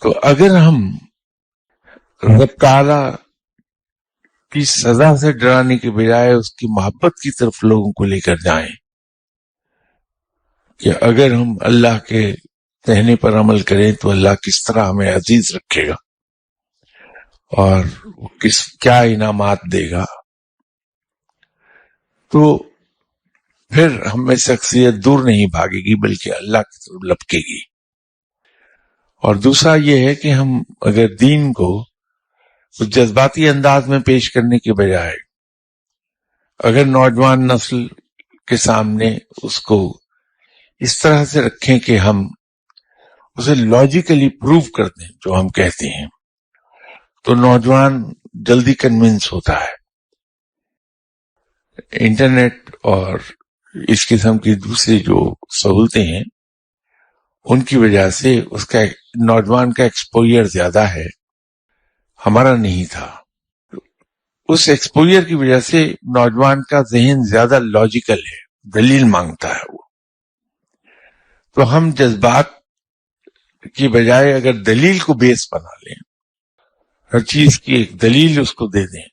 تو اگر ہم رب تعالی کی سزا سے ڈرانے کے بجائے اس کی محبت کی طرف لوگوں کو لے کر جائیں کہ اگر ہم اللہ کے کہنے پر عمل کریں تو اللہ کس طرح ہمیں عزیز رکھے گا اور کیا انعامات دے گا، تو پھر ہم میں شخصیت دور نہیں بھاگے گی بلکہ اللہ کی طرف لپکے گی۔ اور دوسرا یہ ہے کہ ہم اگر دین کو اس جذباتی انداز میں پیش کرنے کے بجائے اگر نوجوان نسل کے سامنے اس کو اس طرح سے رکھیں کہ ہم اسے لاجیکلی پروو کر دیں جو ہم کہتے ہیں، تو نوجوان جلدی کنونس ہوتا ہے۔ انٹرنیٹ اور اس قسم کی دوسری جو سہولتیں ہیں ان کی وجہ سے اس کا نوجوان کا ایکسپوئر زیادہ ہے، ہمارا نہیں تھا۔ اس ایکسپوئر کی وجہ سے نوجوان کا ذہن زیادہ لاجیکل ہے، دلیل مانگتا ہے وہ۔ تو ہم جذبات کی بجائے اگر دلیل کو بیس بنا لیں، ہر چیز کی ایک دلیل اس کو دے دیں